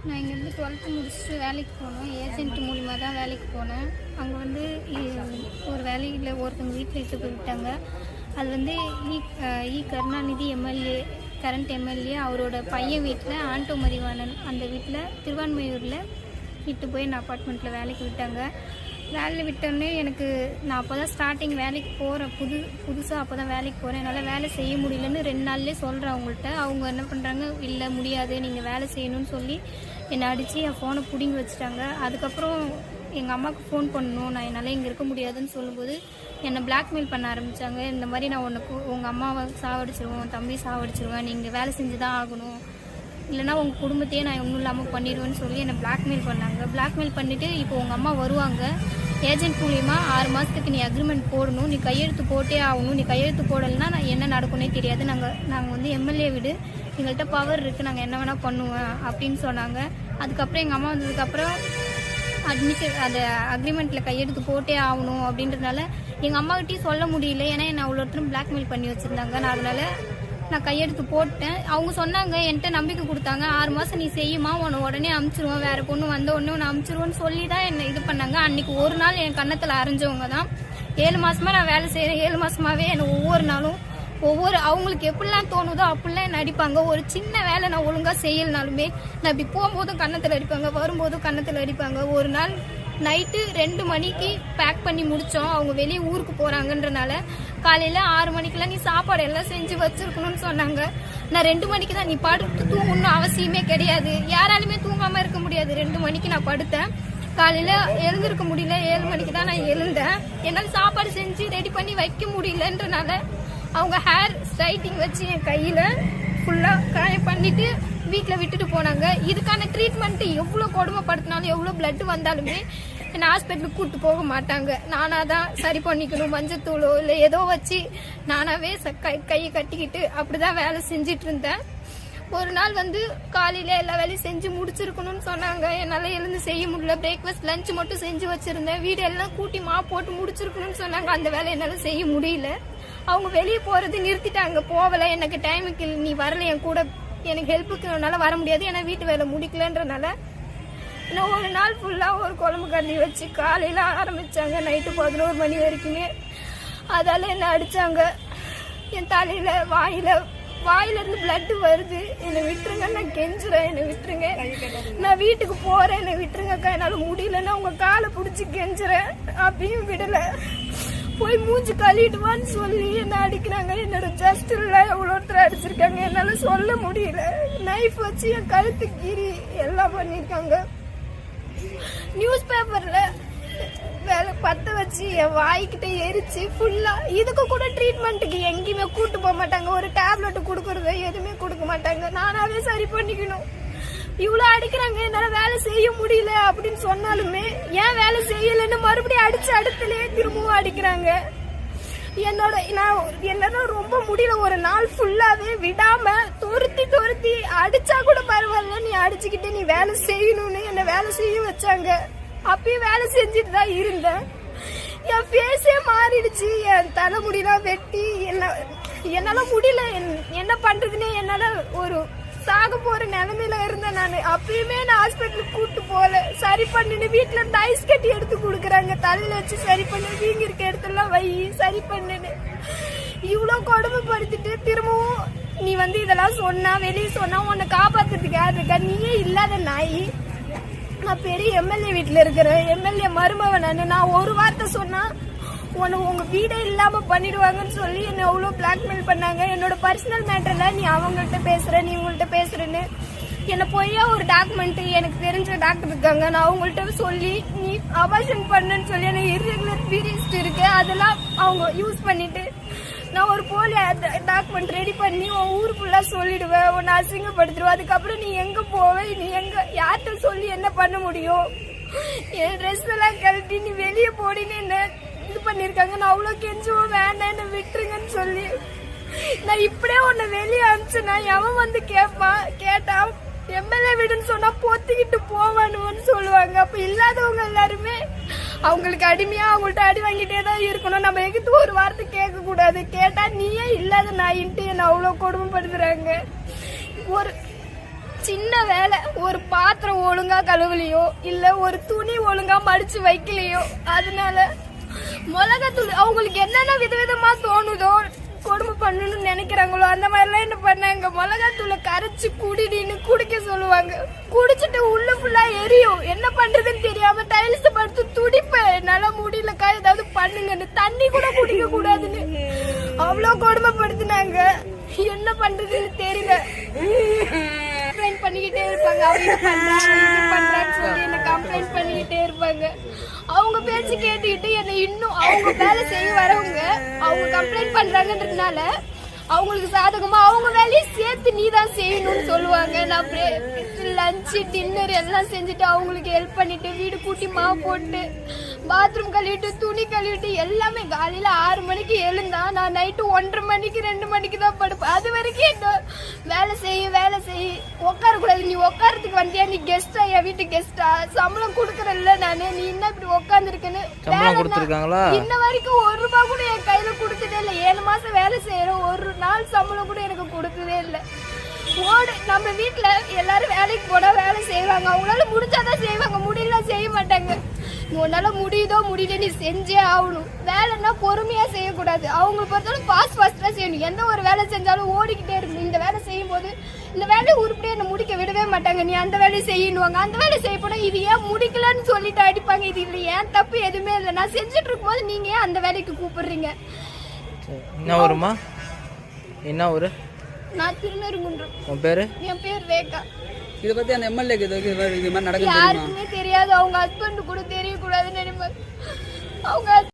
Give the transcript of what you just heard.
நான் இங்கேருந்து 12th முடிச்சுட்டு வேலைக்கு போனேன். ஏஜென்ட் மூலிமா தான் வேலைக்கு போனேன். அங்கே வந்து ஒரு வேலையில் ஒருத்தவங்க வீட்டில் இட்டு போய்விட்டாங்க. அது வந்து கருணாநிதி எம்எல்ஏ, கரண்ட் எம்எல்ஏ அவரோட பையன் வீட்டில் ஆண்டோ மதிவாணன் அந்த வீட்டில் திருவான்மையூரில் இட்டு போய் நான் அப்பார்ட்மெண்ட்டில் வேலைக்கு விட்டாங்க. வேலையில் விட்டோன்னே நான் அப்போ தான் ஸ்டார்டிங் வேலைக்கு போகிறேன், புதுசாக அப்போ தான் வேலைக்கு போகிறேன். என்னால் வேலை செய்ய முடியலன்னு 2 நாள்லேயே சொல்கிறேன் அவங்கள்ட்ட. அவங்க என்ன பண்ணுறாங்க, இல்லை முடியாது நீங்கள் வேலை செய்யணும்னு சொல்லி என்னை அடித்து என் ஃபோனை பிடுங்கி வச்சுட்டாங்க. அதுக்கப்புறம் எங்கள் அம்மாவுக்கு ஃபோன் பண்ணணும், நான் என்னால் இங்கே இருக்க முடியாதுன்னு சொல்லும்போது என்னை பிளாக்மெயில் பண்ண ஆரம்பித்தாங்க. இந்த மாதிரி நான் உங்கள் அம்மாவை சாவடிச்சிருவேன், தம்பி சாவடிச்சிருவேன், நீங்கள் வேலை செஞ்சு தான் ஆகணும், இல்லைனா உங்கள் குடும்பத்தையே நான் ஒன்றும் இல்லாமல் பண்ணிடுவேன்னு சொல்லி என்னை பிளாக்மெயில் பண்ணாங்க. பிளாக்மெயில் பண்ணிவிட்டு இப்போ உங்கள் அம்மா வருவாங்க, ஏஜென்ட் மூலிமா 6 மாதத்துக்கு நீ அக்ரிமெண்ட் போடணும், நீ கையெழுத்து போட்டே ஆகணும், நீ கையெழுத்து போடலைன்னா நான் என்ன நடக்குன்னே தெரியாது, நாங்கள் வந்து எம்எல்ஏ வீடு, எங்கள்கிட்ட பவர் இருக்குது, நாங்கள் என்ன வேணால் பண்ணுவேன் அப்படின்னு சொன்னாங்க. அதுக்கப்புறம் எங்கள் அம்மா வந்ததுக்கப்புறம் அந்த அக்ரிமெண்ட்டில் கையெழுத்து போட்டே ஆகணும் அப்படின்றதுனால எங்கள் அம்மாக்கிட்டையும் சொல்ல முடியல, ஏன்னா என்னை அவ்வளோ ஒருத்தரும் பிளாக்மெயில் பண்ணி வச்சுருந்தாங்க. நான் கையெழுத்து போட்டேன். அவங்க சொன்னாங்க, என்கிட்ட நம்பிக்கை கொடுத்தாங்க, 6 மாதம் நீ செய்யுமா, உன்னை உடனே அமுச்சிருவோம், வேறு பொண்ணு வந்த உடனே உன்னை அமுச்சிருவோன்னு சொல்லி தான் என்னை இது பண்ணாங்க. அன்றைக்கி ஒரு நாள் என் கன்னத்தில் அரைஞ்சவங்க தான். 7 மாதமாக நான் வேலை செய்கிறேன். 7 மாதமாகவே என்னை ஒவ்வொரு நாளும் அவங்களுக்கு எப்படிலாம் தோணுதோ அப்படிலாம் என்ன அடிப்பாங்க. ஒரு சின்ன வேலை நான் ஒழுங்காக செய்யலனாலுமே நான் இப்படி போகும்போதும் கன்னத்தில் அடிப்பாங்க, வரும்போதும் கன்னத்தில் அடிப்பாங்க. ஒரு நாள் நைட்டு 2 மணிக்கு பேக் பண்ணி முடித்தோம். அவங்க வெளியே ஊருக்கு போகிறாங்கன்றனால காலையில் 6 மணிக்கெல்லாம் நீ சாப்பாடு எல்லாம் செஞ்சு வச்சுருக்கணும்னு சொன்னாங்க. நான் 2 மணிக்கு தான், நீ படுத்து தூங்கணும்னு அவசியமே கிடையாது, யாராலுமே தூங்காமல் இருக்க முடியாது. 2 மணிக்கு நான் படுத்தேன். காலையில் எழுந்திருக்க முடியல, 7 மணிக்கு தான் நான் எழுந்தேன். என்னால் சாப்பாடு செஞ்சு ரெடி பண்ணி வைக்க முடியலன்றனால அவங்க ஹேர் ஸ்ட்ரைட்டிங் வச்சு என் கையில் ஃபுல்லாக காயம் பண்ணிவிட்டு வீட்டில் விட்டுட்டு போனாங்க. இதுக்கான ட்ரீட்மெண்ட்டு எவ்வளோ கொடுமைப்படுத்தினாலும் எவ்வளோ பிளட்டு வந்தாலுமே என்னை ஹாஸ்பிட்டலுக்கு கூப்பிட்டு போக மாட்டாங்க. நானாக தான் சரி பண்ணிக்கணும், மஞ்சத்தூளோ இல்லை ஏதோ வச்சு நானாகவே கையை கட்டிக்கிட்டு அப்படி தான் வேலை செஞ்சிட்டு இருந்தேன். ஒரு நாள் வந்து காலையில் எல்லா வேலையும் செஞ்சு முடிச்சிருக்கணும்னு சொன்னாங்க. என்னால் எழுந்து செய்ய முடியல. பிரேக்ஃபாஸ்ட் லஞ்ச் மட்டும் செஞ்சு வச்சுருந்தேன். வீடு எல்லாம் கூட்டி போட்டு முடிச்சிருக்கணும்னு சொன்னாங்க. அந்த வேலை என்னால் செய்ய முடியல. அவங்க வெளியே போகிறது நிறுத்திட்டாங்க, போகலை, எனக்கு டைமுக்கு நீ வரல என் கூட, எனக்கு ஹெல்ப்புக்கு என்னால் வர முடியாது, ஏன்னா வீட்டு வேலை முடிக்கலன்றனால நான் ஒரு நாள் ஃபுல்லாக ஒரு குழம்பு கறி வச்சு காலையில் ஆரம்பித்தாங்க, நைட்டு 11 மணி வரைக்குமே. அதால் என்னை அடித்தாங்க. என் தலையில் வாயிலிருந்து பிளட்டு வருது, என்னை விட்டுருங்க, நான் கெஞ்சுறேன், என்னை விட்டுருங்க, நான் வீட்டுக்கு போகிறேன், என்னை விட்டுருங்கக்கா, என்னால் முடியலன்னா உங்கள் காலை பிடிச்சி கெஞ்சுறேன். அப்படியும் விடலை. போய் மூஞ்சி கழுவிடுவான்னு சொல்லி என்ன அடிக்கிறாங்க. என்னோட ஜஸ்டில் எவ்வளோ ஒருத்தர் அடிச்சிருக்காங்க, என்னால் சொல்ல முடியல. நைஃப் வச்சு என் கழுத்து கீறி எல்லாம் பண்ணியிருக்காங்க. நியூஸ் பேப்பரில் வேலை பற்ற வச்சு என் வாய்க்கிட்ட எரிச்சு ஃபுல்லாக. இதுக்கு கூட ட்ரீட்மெண்ட்டுக்கு எங்கேயுமே கூட்டு போக மாட்டாங்க, ஒரு டேப்லெட்டு கொடுக்குறது எதுவுமே கொடுக்க மாட்டாங்க, நானாவே சரி பண்ணிக்கணும். இவ்வளோ அடிக்கிறாங்க, என்னால் வேலை செய்ய முடியல அப்படின்னு சொன்னாலுமே ஏன் வேலை செய்யலைன்னு மறுபடியும் அடிச்சு அடுத்துலேயே திரும்பவும் அடிக்கிறாங்க. என்னால ரொம்ப முடியல. ஒரு நாள் ஃபுல்லாவே விடாம துருத்தி அடிச்சா கூட பரவாயில்ல, நீ அடிச்சுக்கிட்டு நீ வேலை செய்யணும்னு என்னை வேலை செய்ய வச்சாங்க. அப்பயும் வேலை செஞ்சுட்டு தான் இருந்தேன். என் ஃபேஸே மாறிடுச்சு, என் தலைமுடிலாம் வெட்டி என்னால முடியல, என்ன பண்றதுன்னே என்னால ஒரு சாக போற நிலைமையில இருந்தேன் நான். அப்பயுமே நான் ஹாஸ்பிட்டலுக்கு கூட்டு போல. சரி பண்ணுன்னு வீட்டுல இருந்து ஐஸ் கட்டி எடுத்து கொடுக்குறாங்க, தலையில வச்சு சரி பண்ணு, வீங்க இருக்க இடத்துல வை, சரி பண்ணுன்னு இவ்வளோ கொடுமைப்படுத்திட்டு திரும்பவும் நீ வந்து இதெல்லாம் சொன்னா, வெளியே சொன்னா உன்னை காப்பாத்துறதுக்கு யார் இருக்கா, நீயே இல்லாத நாய். நான் பெரிய எம்எல்ஏ வீட்டுல இருக்கிறேன், எம்எல்ஏ மருமவன் நான் ஒரு வார்த்தை சொன்னா உங்க வீடே இல்லாம பண்ணிடுவாங்கன்னு சொல்லி என்ன அவ்வளோ பிளாக்மெயில் பண்ணாங்க. என்னோட பர்சனல் மேட்டர்ல நீ அவங்கள்ட்ட பேசுற, நீ உங்கள்கிட்ட பேசுறேன்னு என்னை போய் ஒரு டாக்குமெண்ட் எனக்கு தெரிஞ்ச டாக்டர் இருக்காங்க, நான் அவங்கள்ட்ட சொல்லி நீ அபார்ஷன் பண்ணுன்னு சொல்லி எனக்கு இர்ரெகுலர் பீரியட்ஸ் இருக்கு, அதெல்லாம் அவங்க யூஸ் பண்ணிட்டு நான் ஒரு போலி டாக்குமெண்ட் ரெடி பண்ணி உன் ஊர் ஃபுல்லாக சொல்லிடுவேன், உன்னை அசிங்கப்படுத்திடுவேன். அதுக்கப்புறம் நீ எங்கே போவே, நீ யார்கிட்ட சொல்லி என்ன பண்ண முடியும், என் ட்ரெஸ் எல்லாம் கழட்டி நீ வெளியே போடின்னு என்ன இது பண்ணிருக்காங்க. நான் அவ்வளோ கெஞ்சுவோம், வேண்டாம் என்ன விட்டுருங்கன்னு சொல்லி. நான் இப்படியே உன்னை வெளியே அனுப்பிச்சேன்னா எவன் வந்து கேட்டா எம்எல்ஏ வீடுன்னு சொன்னா பொத்திக்கிட்டு போவானுன்னு சொல்லுவாங்க. அப்ப இல்லாதவங்க எல்லாருமே அவங்களுக்கு அடிமையா அவங்கள்ட்ட அடி வாங்கிட்டே தான் இருக்கணும். நம்ம எங்கிட்ட ஒரு வார்த்தை கேட்க கூடாது, கேட்டா நீயே இல்லாத நாயின்ட்டு என்ன அவ்வளோ கொடுமைப்படுத்துறாங்க. சின்ன வேலை, ஒரு பாத்திரம் ஒழுங்கா கழுவலையோ இல்ல ஒரு துணி ஒழுங்கா மடிச்சு வைக்கலையோ, அதனால மிளகாத்தூள் அவங்களுக்கு என்னென்ன விதவிதமா தோணுதோ கொடுமை பண்ணணும்னு நினைக்கிறாங்களோ அந்த மாதிரிலாம் என்ன பண்ணாங்க, மிளகாத்தூளை கரைச்சி குடிடின்னு குடிக்க சொல்லுவாங்க. குடிச்சிட்டு உள்ள ஃபுல்லா எரியும். என்ன பண்றதுன்னு தெரியாம டைல்ஸ் படுத்து துடிப்பேன். என்னால முடியலக்கா ஏதாவது பண்ணுங்கன்னு. தண்ணி கூட குடிக்க கூடாதுன்னு அவ்வளோ கொடுமைப்படுத்தினாங்க. என்ன பண்றதுன்னு தெரியல. கம்ப்ளைண்ட் பண்ணிக்கிட்டே இருப்பாங்க. அவங்க பண்றான்னு சொல்லி என்ன கம்ப்ளைண்ட் பண்ணிக்கிட்டே இருப்பாங்க. அவங்க பேச்சு கேட்டுக்கிட்டு என்னை இன்னும் அவங்க வேலை செய்ய வரவங்க அவங்க கம்ப்ளைண்ட் பண்றாங்கன்றதுனால அவங்களுக்கு சாதகமா அவங்க வேலையை சேர்த்து நீ தான் செய்யணும்னு சொல்லுவாங்க. நான் லஞ்சு டின்னர் எல்லாம் செஞ்சுட்டு அவங்களுக்கு ஹெல்ப் பண்ணிட்டு வீடு கூட்டி மாவு போட்டு பாத்ரூம் கழுவிட்டு துணி கழுவிட்டு எல்லாமே காலையில 6 மணிக்கு எழுந்தா நான் நைட்டு 1:30 மணிக்கு 2 மணிக்கு தான் படுப்பேன். அது வரைக்கும் என்ன வேலை செய்ய உட்காரக்கூடாது. நீ உட்காரத்துக்கு வந்தியா, நீ கெஸ்டா, என் வீட்டு கெஸ்டா, சம்பளம் கொடுக்கறல்ல நானு, நீ என்ன இப்படி உட்காந்துருக்குன்னு. இன்ன வரைக்கும் 1 ரூபாய் கூட என் கையில கொடுத்ததே இல்லை. 7 மாசம் வேலை செய்யறோம், 1 நாள் சம்பளம் கூட எனக்கு கொடுத்ததே இல்லை. நம்ம வீட்டுல எல்லாரும் வேலைக்கு போனா வேலை செய்வாங்க. அவங்களால முடிஞ்சாதான் செய்வாங்க, முடியல செய்ய மாட்டாங்க. உன்னால முடியுதோ முடியல நீ செஞ்சே ஆகணும். வேலைன்னா பொறுமையா செய்யக்கூடாது. அவங்களை பொறுத்தாலும் ஃபாஸ்டா செய்யணும். எந்த ஒரு வேலை செஞ்சாலும் ஓடிக்கிட்டே இருக்கணும். இந்த வேலை செய்யும் போது இந்த வேலையை உருப்படியா என்ன முடிக்க விடவே மாட்டாங்க. நீ அந்த வேலையை செய்யணுவாங்க. அந்த வேலை செய்ய போனா இது ஏன் முடிக்கலன்னு சொல்லிட்டு அடிப்பாங்க. இது இல்லை, ஏன் தப்பு எதுவுமே இல்லை. நான் செஞ்சுட்டு இருக்கும் போது நீங்க ஏன் அந்த வேலைக்கு கூப்பிடுறீங்க? என்ன வருமா? என்ன ஒரு? நான் திருநெல்வேலிங்குன்றம். உன் பேரு? என் பேர் ரேகா. இதை பத்தி அந்த எம்எல்ஏக்கு இது மாதிரி நடக்குது யாருக்குமே தெரியாது. அவங்க ஹஸ்பண்ட் கூட தெரியக்கூடாதுன்னு நினைப்பாங்க. அவங்க